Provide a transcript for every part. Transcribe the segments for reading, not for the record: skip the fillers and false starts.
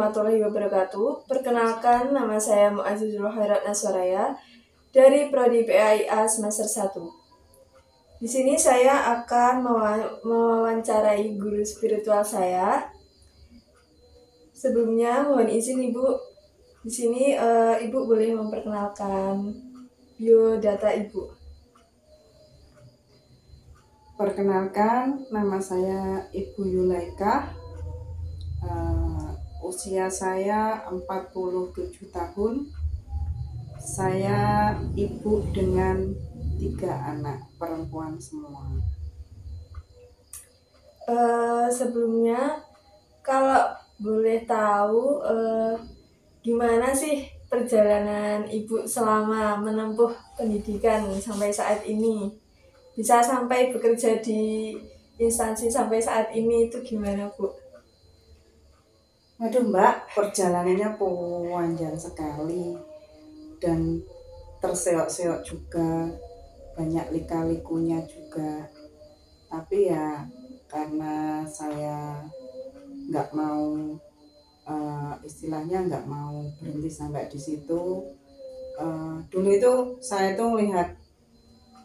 warahmatullahi wabarakatuh. Perkenalkan, nama saya Mu'azzizul Khairat Naswaraya dari Prodi PAIA semester 1. Di sini saya akan mewawancarai guru spiritual saya. Sebelumnya mohon izin Ibu, di sini Ibu boleh memperkenalkan biodata Ibu. Perkenalkan, nama saya Ibu Yulaika. Usia saya 47 tahun. Saya ibu dengan 3 anak perempuan semua. Sebelumnya, kalau boleh tahu gimana sih perjalanan Ibu selama menempuh pendidikan sampai saat ini? Bisa sampai bekerja di instansi sampai saat ini itu gimana, Bu? Aduh Mbak, perjalanannya panjang sekali dan terseok-seok juga, banyak lika-likunya juga. Tapi ya karena saya nggak mau istilahnya nggak mau berhenti sampai di situ. Dulu itu saya tuh lihat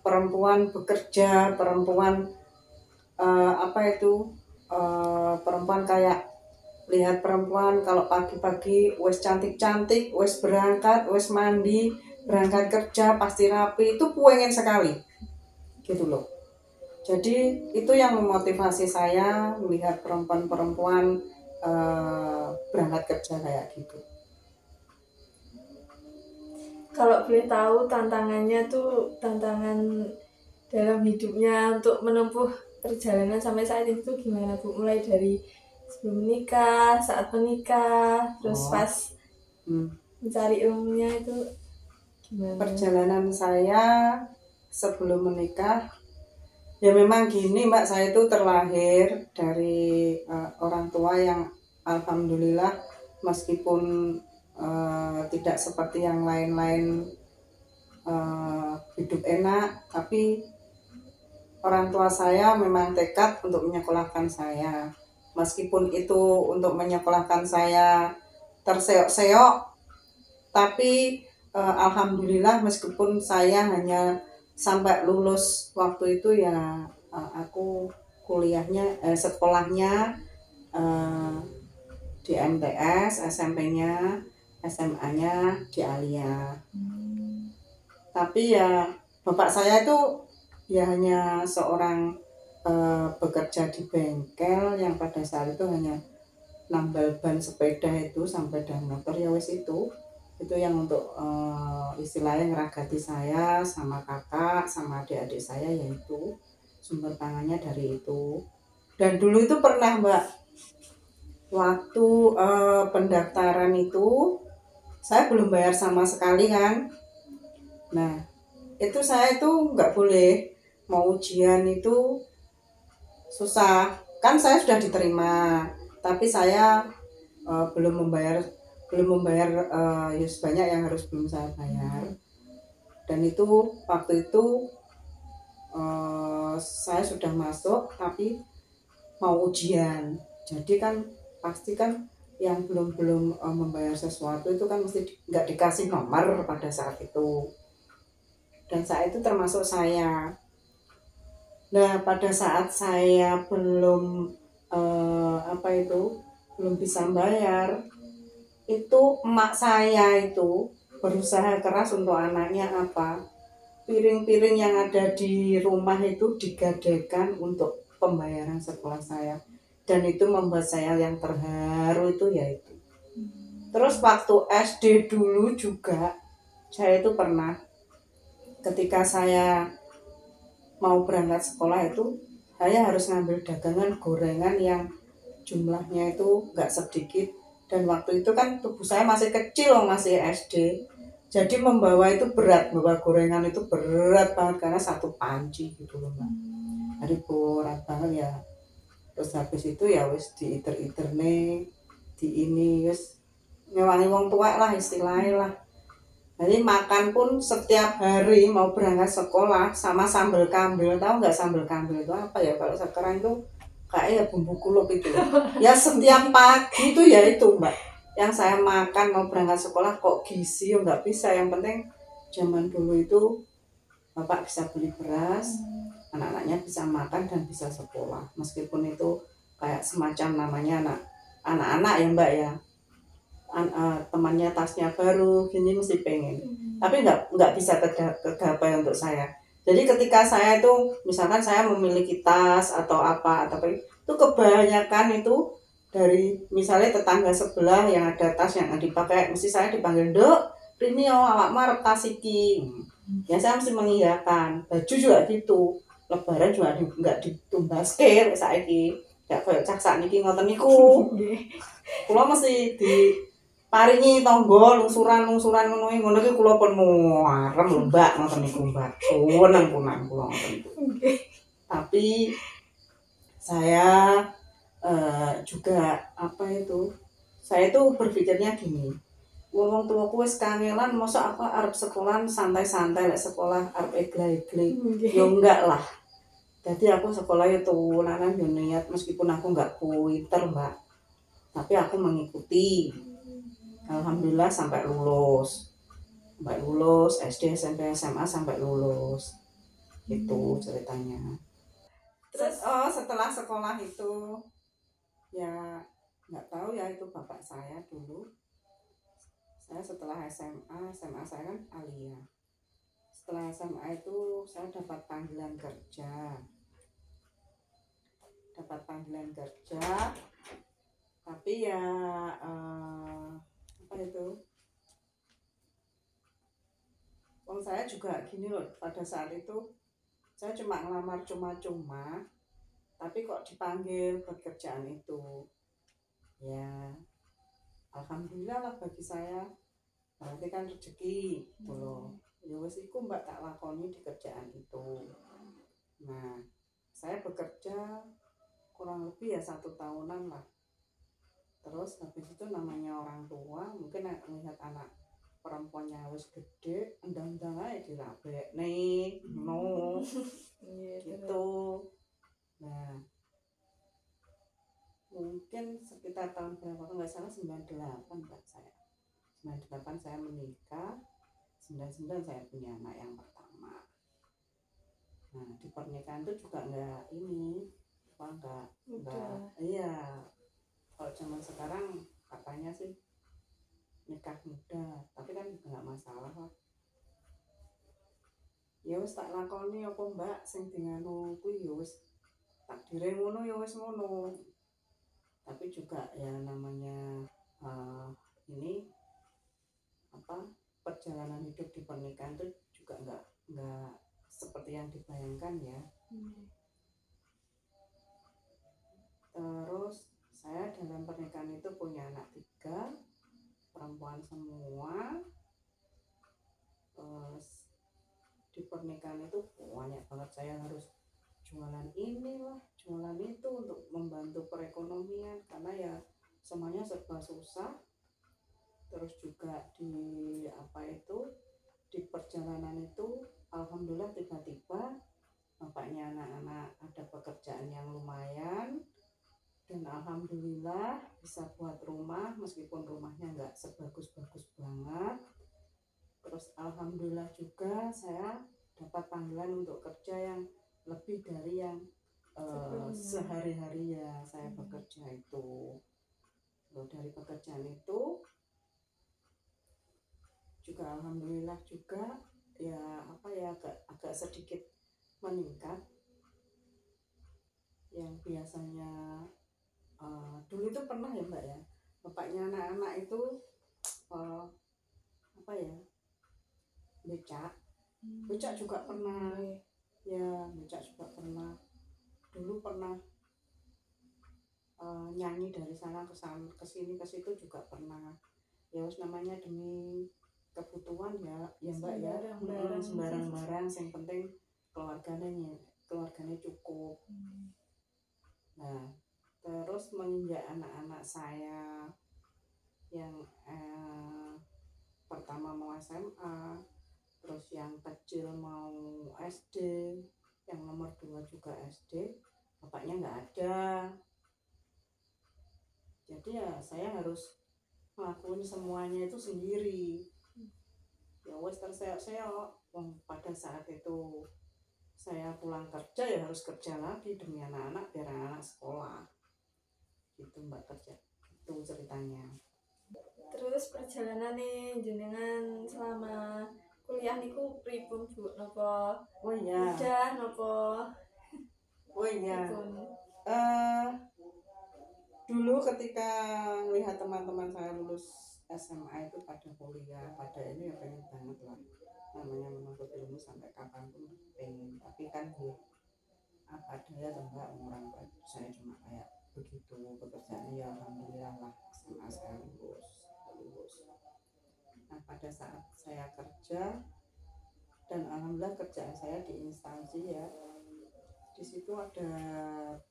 perempuan bekerja, perempuan perempuan kayak lihat perempuan kalau pagi-pagi wes cantik-cantik, wes berangkat, wes mandi, berangkat kerja pasti rapi, itu pengen sekali gitu loh. Jadi itu yang memotivasi saya melihat perempuan-perempuan berangkat kerja kayak gitu. Kalau boleh tahu tantangannya tuh, tantangan dalam hidupnya untuk menempuh perjalanan sampai saat itu tuh gimana, Bu? Mulai dari sebelum menikah, saat menikah, terus pas mencari ilmunya itu gimana? Perjalanan saya sebelum menikah, ya memang gini Mbak, saya itu terlahir dari orang tua yang alhamdulillah meskipun tidak seperti yang lain-lain hidup enak, tapi orang tua saya memang tekad untuk menyekolahkan saya. Meskipun itu untuk menyekolahkan saya terseok-seok, tapi alhamdulillah meskipun saya hanya sampai lulus waktu itu ya aku kuliahnya sekolahnya di MTS, SMP-nya, SMA-nya di Alia. Tapi ya bapak saya itu ya hanya seorang bekerja di bengkel yang pada saat itu hanya nambal ban sepeda itu sampai dan motor ya wes itu yang untuk istilahnya ngeragati saya sama kakak sama adik-adik saya, yaitu sumber pangannya dari itu. Dan dulu itu pernah Mbak, waktu pendaftaran itu saya belum bayar sama sekali kan. Nah itu saya itu nggak boleh, mau ujian itu susah kan, saya sudah diterima tapi saya belum membayar banyak yang harus belum saya bayar. Dan itu waktu itu saya sudah masuk tapi mau ujian, jadi kan pasti kan yang belum membayar sesuatu itu kan mesti nggak dikasih nomor pada saat itu, dan saat itu termasuk saya. Nah pada saat saya belum belum bisa bayar, itu emak saya itu berusaha keras untuk anaknya piring-piring yang ada di rumah itu digadaikan untuk pembayaran sekolah saya, dan itu membuat saya yang terharu itu yaitu. Terus waktu SD dulu juga saya itu pernah, ketika saya mau berangkat sekolah itu saya harus ngambil dagangan gorengan yang jumlahnya itu nggak sedikit, dan waktu itu kan tubuh saya masih kecil, masih SD, jadi membawa itu berat, bawa gorengan itu berat banget karena satu panci gitu loh Mbak. Jadi berat banget ya. Terus habis itu ya wis diiter-iter nih di ini wis ngewangi wong tua lah istilahnya lah. Jadi makan pun setiap hari mau berangkat sekolah sama sambal kambing. Tahu nggak sambal kambing itu apa ya? Kalau sekarang itu kayak ya bumbu kulup itu. Ya setiap pagi itu ya itu Mbak. yang saya makan mau berangkat sekolah kok gizi, nggak bisa. Yang penting zaman dulu itu bapak bisa beli beras, anak-anaknya bisa makan dan bisa sekolah, meskipun itu kayak semacam namanya anak-anak ya mbak ya, temannya tasnya baru gini mesti pengen, tapi nggak bisa tergapai untuk saya. Jadi ketika saya itu misalkan saya memiliki tas atau apa itu kebanyakan itu dari misalnya tetangga sebelah yang ada tas yang dipakai, mesti saya dipanggil dok ini oh awak marep tas iki. Ya saya mesti mengiyakan. Baju juga gitu, lebaran juga nggak ditumbaske saiki gak kayak cak sakniki ngoten niku. Kula mesti diparingi tangga lungsuran-lungsuran ngono iki kula pun muarem lho Mbak ngoten niku Mbak. Seneng punan kula ngoten niku. Tapi saya juga apa itu? Saya itu berpikirnya gini. Wong tuaku wis kangelan mosok aku arep sekolah santai-santai lek sekolah arep egle-egle. Ya enggak lah. Jadi aku sekolah ya tulanan yo niat meskipun aku enggak pinter, Mbak. Tapi aku mengikuti. Alhamdulillah sampai lulus. Sampai lulus SD, SMP, SMA sampai lulus. Itu ceritanya. Terus setelah sekolah itu ya nggak tahu ya itu bapak saya dulu. Saya setelah SMA saya kan Alia. Setelah SMA itu saya dapat panggilan kerja. Tapi ya apa itu? Wong saya juga gini loh, pada saat itu saya cuma ngelamar cuma-cuma, tapi kok dipanggil pekerjaan itu. Ya, alhamdulillah lah bagi saya. Berarti kan rezeki gitu loh. Ya wis iku Mbak tak lakoni di kerjaan itu. Nah, saya bekerja kurang lebih ya 1 tahunan lah. Terus habis itu namanya orang tua mungkin melihat anak perempuannya wis gede, endang-endang aja dirabek nih, no, gitu. Nah, mungkin sekitar tahun berapa nggak salah 98 Mbak saya. 98 saya menikah, 99 saya punya anak yang pertama. Nah di pernikahan itu juga nggak iya, kalau zaman sekarang katanya sih nikah muda, tapi kan nggak masalah lah. Ya wis tak lakoni apa Mbak sing dinganu kuwi ya wis takdire ngono ya wis ngono. Tapi juga ya namanya ini apa perjalanan hidup di pernikahan itu juga nggak seperti yang dibayangkan ya. Terus saya dalam pernikahan itu punya anak 3, perempuan semua. Terus di pernikahan itu banyak banget saya harus jualan inilah, jualan itu untuk membantu perekonomian karena ya semuanya serba susah. Terus juga di di perjalanan itu alhamdulillah tiba-tiba bapaknya anak-anak ada pekerjaan yang lumayan dan alhamdulillah bisa buat rumah meskipun rumahnya nggak sebagus-bagus banget. Terus alhamdulillah juga saya dapat panggilan untuk kerja yang lebih dari yang sehari-hari ya saya bekerja itu. Lalu dari pekerjaan itu juga alhamdulillah juga ya agak sedikit meningkat. Yang biasanya dulu itu pernah ya Mbak ya, bapaknya anak-anak itu becak juga pernah ya, becak juga pernah. Dulu pernah nyanyi dari sana ke sini ke situ juga pernah. Ya wis namanya demi kebutuhan ya Mbak ya, sembarang-barang yang penting keluarganya cukup. Nah terus menginjak anak-anak saya yang pertama mau SMA, terus yang kecil mau SD, yang nomor 2 juga SD, bapaknya nggak ada. Jadi ya saya harus ngelakuin semuanya itu sendiri. Ya wes terseok-seok. Pada saat itu saya pulang kerja ya harus kerja lagi demi anak-anak biar anak sekolah. Gitu Mbak kerja. Itu ceritanya. Terus perjalanan nih jenengan selama kuliah niku pripun Bu? Napa Oh iya. mudah napa Oh iya. pripun? Dulu ketika melihat teman-teman saya lulus SMA itu pada kuliah, pada ini ya pengen banget lah, namanya menuntut ilmu sampai kapanpun pengen. Tapi kan apa daya Mbak, orang saya cuma kayak begitu, pekerjaannya ya alhamdulillah lah, SMA saya lulus. Nah pada saat saya kerja, dan alhamdulillah kerjaan saya di instansi ya, di situ ada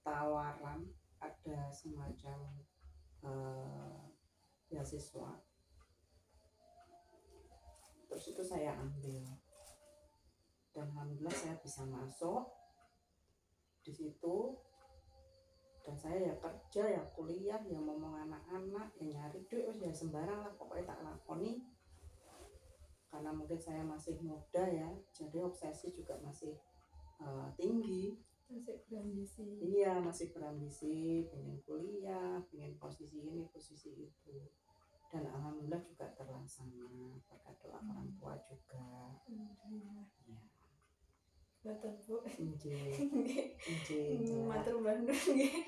tawaran, ada semacam beasiswa. Terus itu saya ambil, dan alhamdulillah saya bisa masuk di situ. Dan saya ya kerja, ya kuliah, ya ngomong anak-anak, ya nyari duit, ya sembarang lah pokoknya tak lakoni. Karena mungkin saya masih muda ya, jadi obsesi juga masih tinggi. Masih berambisi. Iya, masih berambisi, pengen kuliah, pengen posisi ini, posisi itu. Dan alhamdulillah juga terlaksana berkat doa orang tua juga. Alhamdulillah. Ya. Betul Bu. Matur Matur Bandung nggih.